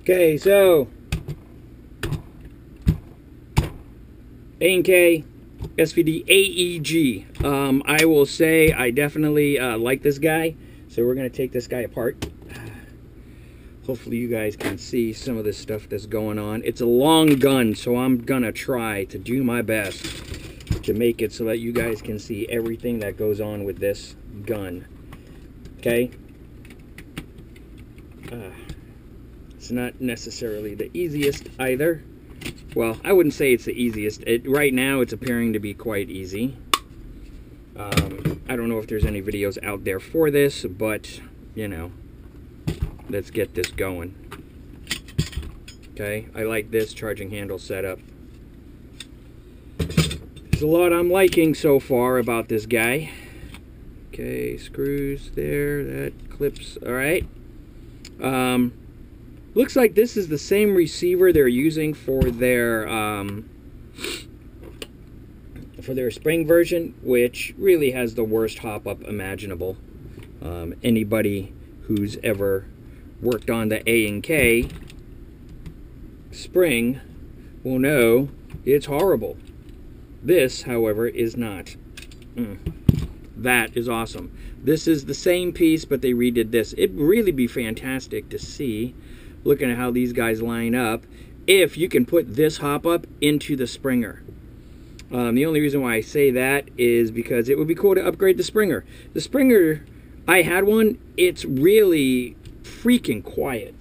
Okay, so A&K SVD AEG. I will say I definitely like this guy, so we're going to take this guy apart. Hopefully you guys can see some of this stuff that's going on. It's a long gun, so I'm going to try to do my best to make it so that you guys can see everything that goes on with this gun. Okay? It's not necessarily the easiest either. Well, I wouldn't say it's the easiest. Right now, it's appearing to be quite easy. I don't know if there's any videos out there for this, but, you know, let's get this going. Okay, I like this charging handle setup. There's a lot I'm liking so far about this guy. Okay, screws there, that clips, all right. Looks like this is the same receiver they're using for their spring version, which really has the worst hop-up imaginable. Anybody who's ever worked on the A&K spring will know it's horrible. This, however, is not. That is awesome. This is the same piece, but they redid this. It'd really be fantastic to see, looking at how these guys line up, if you can put this hop-up into the Springer. The only reason why I say that is because it would be cool to upgrade the Springer. The Springer, I had one, it's really freaking quiet.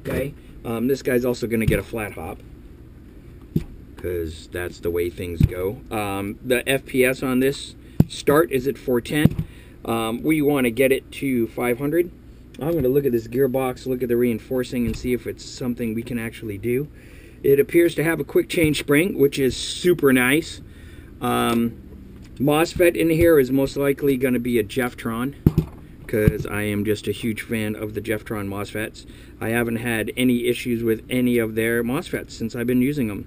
Okay? This guy's also going to get a flat hop, because that's the way things go. The FPS on this start is at 410. We want to get it to 500. I'm going to look at this gearbox, look at the reinforcing, and see if it's something we can actually do. It appears to have a quick change spring, which is super nice. MOSFET in here is most likely going to be a Jeftron, because I am just a huge fan of the Jeftron MOSFETs. I haven't had any issues with any of their MOSFETs since I've been using them.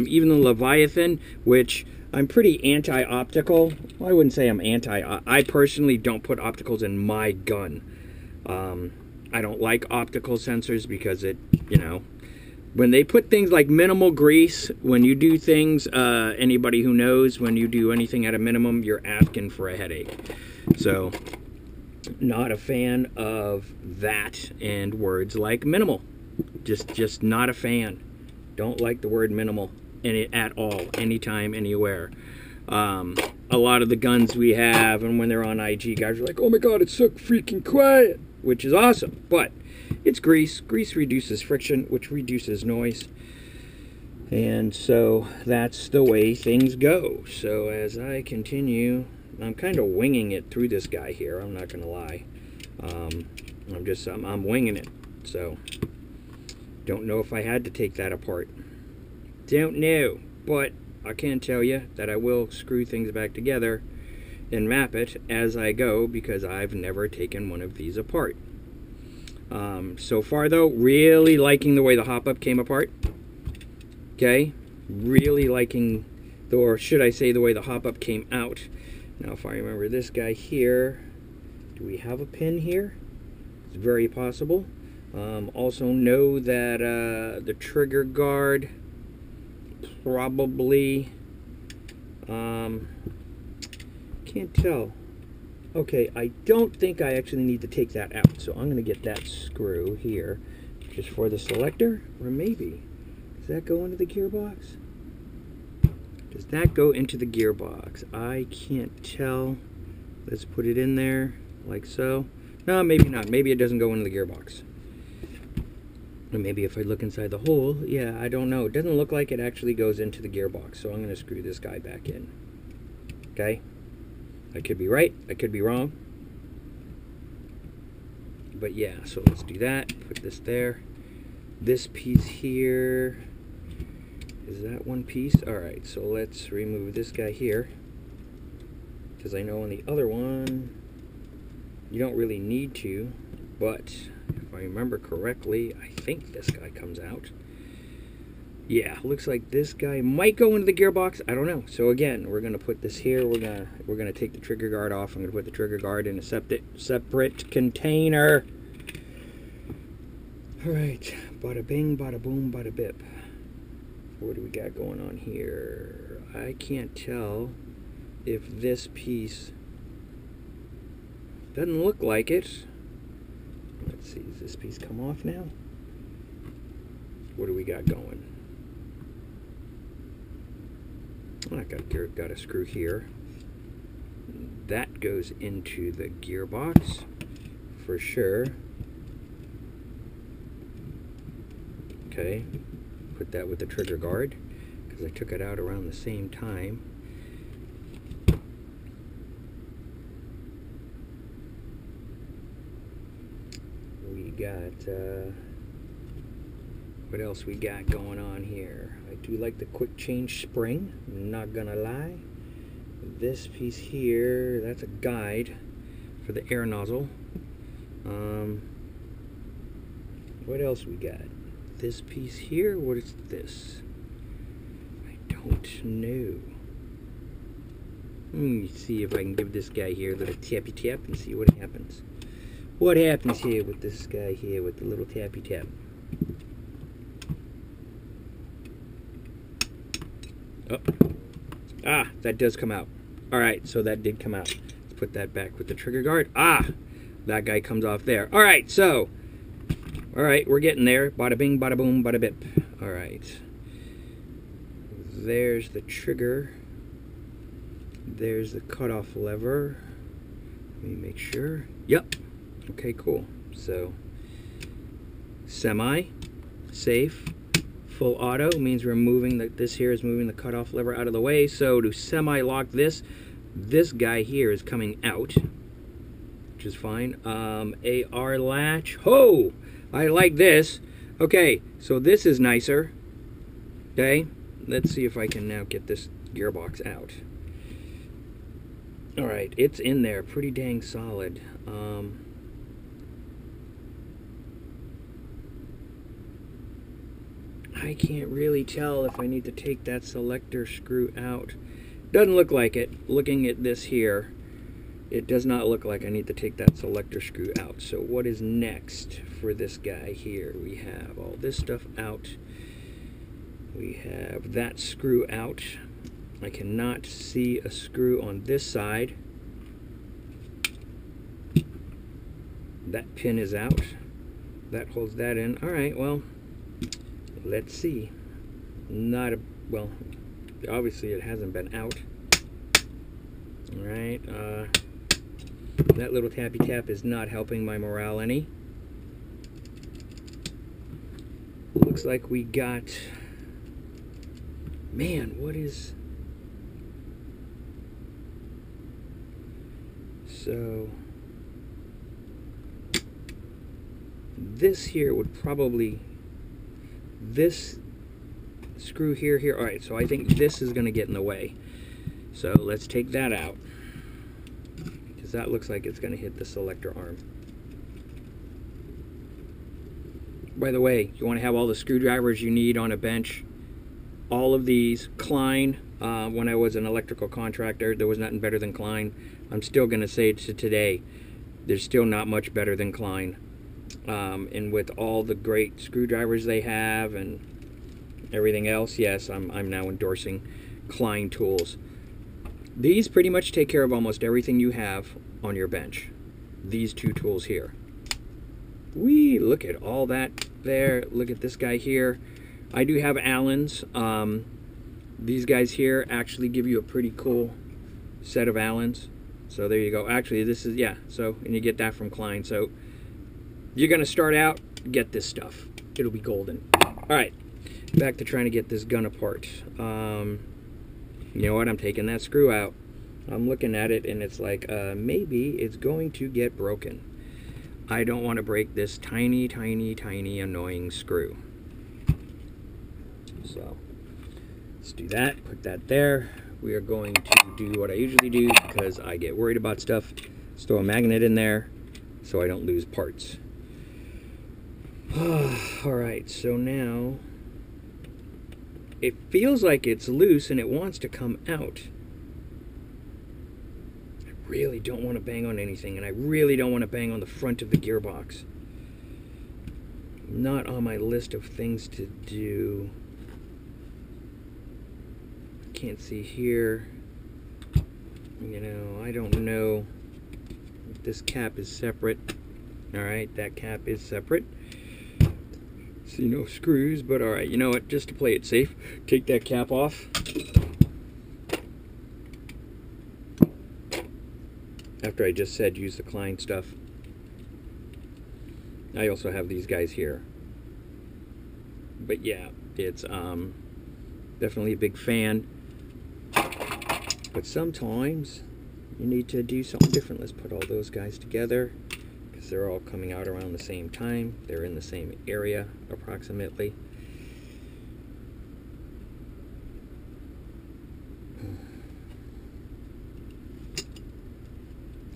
Even the Leviathan, which I'm pretty anti-optical. Well, I wouldn't say I'm anti. I personally don't put opticals in my gun. I don't like optical sensors because it, you know, when they put things like minimal grease, when you do things, anybody who knows, when you do anything at a minimum, you're asking for a headache. So, not a fan of that and words like minimal. Just not a fan. Don't like the word minimal at all, anytime, anywhere. A lot of the guns we have, and when they're on IG, guys are like, oh my god, it's so freaking quiet, which is awesome, but it's grease. Grease reduces friction, which reduces noise, and so that's the way things go. So as I continue, I'm kind of winging it through this guy here, I'm not gonna lie. I'm winging it, so don't know if I had to take that apart. Don't know, but I can tell you that I will screw things back together and map it as I go, because I've never taken one of these apart. So far though, really liking the way the hop-up came apart. Okay, really liking, or should I say the way the hop-up came out. Now if I remember this guy here, do we have a pin here? It's very possible. Also know that the trigger guard probably, can't tell. Okay, I don't think I actually need to take that out, so I'm going to get that screw here just for the selector, or maybe, does that go into the gearbox? Does that go into the gearbox? I can't tell. Let's put it in there, like so. No, maybe not. Maybe it doesn't go into the gearbox. Or maybe if I look inside the hole, yeah, I don't know. It doesn't look like it actually goes into the gearbox, so I'm going to screw this guy back in. Okay? I could be right, I could be wrong. But yeah, so let's do that. Put this there. This piece here, is that one piece? Alright, so let's remove this guy here, because I know on the other one, you don't really need to, but if I remember correctly, I think this guy comes out. Yeah, looks like this guy might go into the gearbox. I don't know. So again, we're gonna put this here. We're gonna take the trigger guard off. I'm gonna put the trigger guard in a separate container. Alright, bada bing, bada boom, bada bip. What do we got going on here? I can't tell if this piece doesn't look like it. Let's see, does this piece come off now? What do we got going? I got a screw here. That goes into the gearbox for sure. Okay, put that with the trigger guard because I took it out around the same time. We got, what else we got going on here? I do like the quick change spring, not gonna lie. This piece here, that's a guide for the air nozzle. What else we got? This piece here, what is this? I don't know. Let me see if I can give this guy here a little tappy tap and see what happens. What happens here with this guy here with the little tappy tap? Oh. Ah, that does come out. Alright, so that did come out. Let's put that back with the trigger guard. Ah, that guy comes off there. Alright, so. Alright, we're getting there. Bada bing, bada boom, bada bip. Alright. There's the trigger. There's the cutoff lever. Let me make sure. Yep. Okay, cool. So, semi, safe, full auto means we're moving this here is moving the cutoff lever out of the way. So to semi-lock this guy here is coming out, which is fine. AR latch. Ho! I like this. Okay, so this is nicer. Okay, let's see if I can now get this gearbox out. All right, it's in there, pretty dang solid. I can't really tell if I need to take that selector screw out. Doesn't look like it. Looking at this here, it does not look like I need to take that selector screw out. So what is next for this guy here? We have all this stuff out. We have that screw out. I cannot see a screw on this side. That pin is out. That holds that in. All right, well, let's see. Well, obviously it hasn't been out. All right, that little tappy tap is not helping my morale any. Looks like we got, man, what is, so this here would probably, this screw here, all right, so I think this is going to get in the way. So let's take that out, because that looks like it's going to hit the selector arm. By the way, you want to have all the screwdrivers you need on a bench. All of these, Klein, when I was an electrical contractor, there was nothing better than Klein. I'm still going to say to today, there's still not much better than Klein. And with all the great screwdrivers they have and everything else, yes, I'm now endorsing Klein tools. These pretty much take care of almost everything you have on your bench. These two tools here. Whee, look at all that there. Look at this guy here. I do have Allen's. These guys here actually give you a pretty cool set of Allen's. So there you go. Actually, this is, yeah, so, and you get that from Klein. So you're going to start out, get this stuff. It'll be golden. All right, back to trying to get this gun apart. You know what? I'm taking that screw out. I'm looking at it, and it's like, maybe it's going to get broken. I don't want to break this tiny, tiny, tiny annoying screw. So let's do that. Put that there. We are going to do what I usually do because I get worried about stuff. Just throw a magnet in there so I don't lose parts. Alright, so now it feels like it's loose and it wants to come out. I really don't want to bang on anything, and I really don't want to bang on the front of the gearbox. not on my list of things to do. Can't see here. You know, I don't know if this cap is separate. Alright, that cap is separate. See no screws, but alright, you know what, just to play it safe, take that cap off. After I just said use the Klein stuff. I also have these guys here. But yeah, it's definitely a big fan. But sometimes you need to do something different. Let's put all those guys together because they're all coming out around the same time. They're in the same area approximately.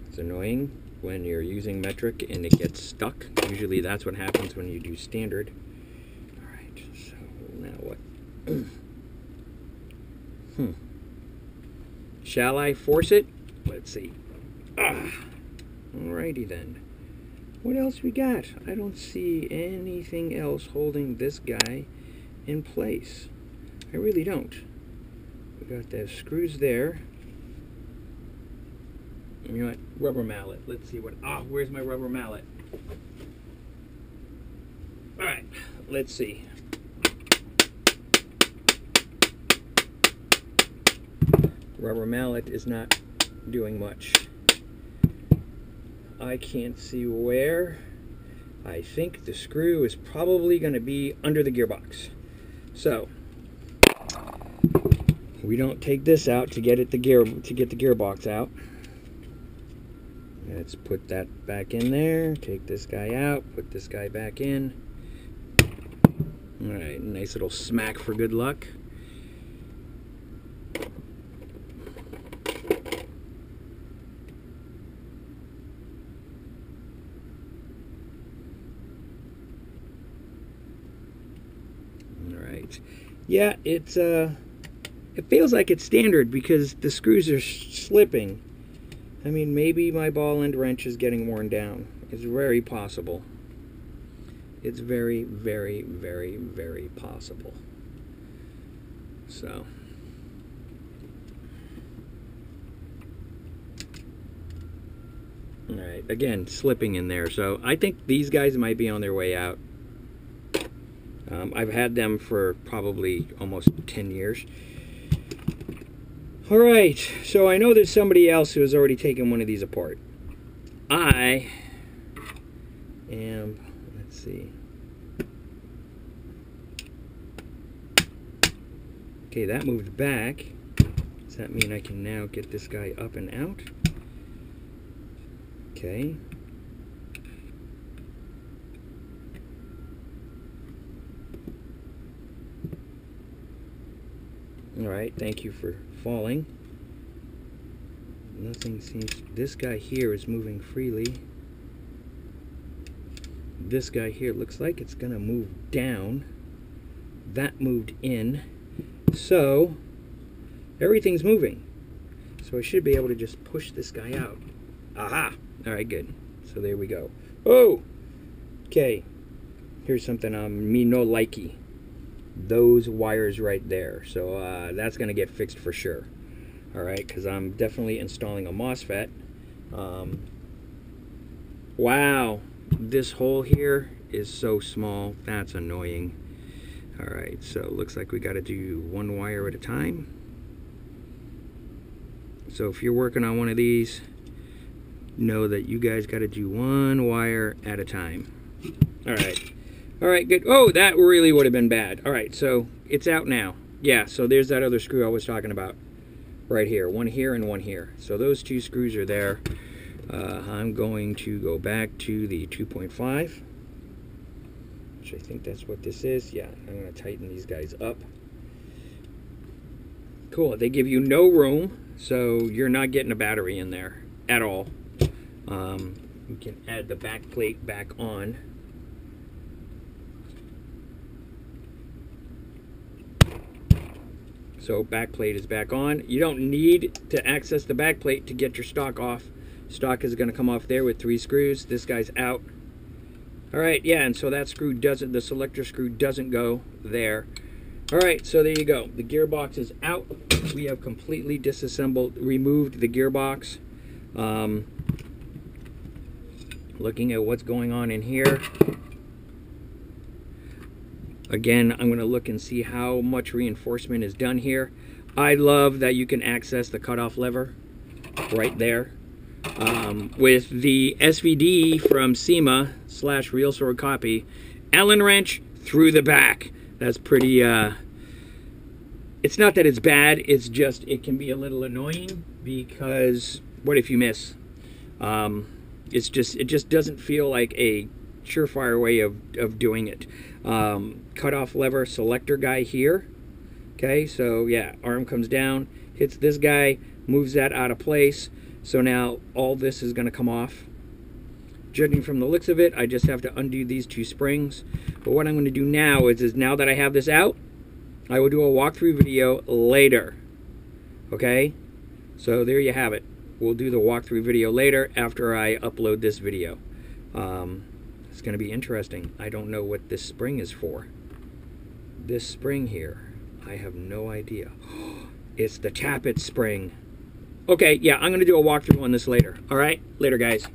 It's annoying when you're using metric and it gets stuck. Usually that's what happens when you do standard. Alright, so now what? Shall I force it? Let's see. Alrighty then. What else we got? I don't see anything else holding this guy in place. I really don't. We got the screws there. You know what? Rubber mallet. Let's see what... where's my rubber mallet? Alright, let's see. Rubber mallet is not doing much. I can't see where. I think the screw is probably going to be under the gearbox. So we don't take this out to get the gearbox out. Let's put that back in there. Take this guy out. Put this guy back in. All right, nice little smack for good luck. Yeah, it feels like it's standard because the screws are slipping. I mean, maybe my ball end wrench is getting worn down. It's very possible. It's very, very, very, very possible. So. Alright, again, slipping in there. So I think these guys might be on their way out. I've had them for probably almost 10 years. Alright, so I know there's somebody else who has already taken one of these apart. I am, let's see. Okay, that moved back. Does that mean I can now get this guy up and out? Okay. Alright, thank you for falling. Nothing seems... This guy here is moving freely. This guy here looks like it's going to move down. That moved in. So, everything's moving. So I should be able to just push this guy out. Aha! Alright, good. So there we go. Oh! Okay. Here's something me no likey. Those wires right there. So that's going to get fixed for sure. Alright, because I'm definitely installing a MOSFET. Wow, this hole here is so small. That's annoying. Alright, so it looks like we got to do one wire at a time. So if you're working on one of these, know that you guys got to do one wire at a time. Alright. Alright, good. Oh, that really would have been bad. Alright, so it's out now. Yeah, so there's that other screw I was talking about. Right here. One here and one here. So those two screws are there. I'm going to go back to the 2.5. Which I think that's what this is. Yeah, I'm going to tighten these guys up. Cool. They give you no room, so you're not getting a battery in there at all. You can add the back plate back on. So back plate is back on. You don't need to access the back plate to get your stock off. Stock is going to come off there with 3 screws. This guy's out. Alright, yeah, and so that screw doesn't, the selector screw doesn't go there. Alright, so there you go. The gearbox is out. We have completely disassembled, removed the gearbox. Looking at what's going on in here. Again, I'm going to look and see how much reinforcement is done here. I love that you can access the cutoff lever right there. With the SVD from SEMA / Real Sword Copy, Allen wrench through the back. That's pretty, it's not that it's bad, it's just it can be a little annoying because what if you miss? It just doesn't feel like a surefire way of doing it. Cutoff lever selector guy here. Okay, so yeah, arm comes down, hits this guy, moves that out of place. So now all this is going to come off. Judging from the looks of it, I just have to undo these two springs. But what I'm going to do now is now that I have this out, I will do a walkthrough video later. Okay? So there you have it. We'll do the walkthrough video later after I upload this video. It's going to be interesting. I don't know what this spring is for. This spring here, I have no idea. It's the tappet spring. Okay, yeah, I'm going to do a walkthrough on this later. All right? Later, guys.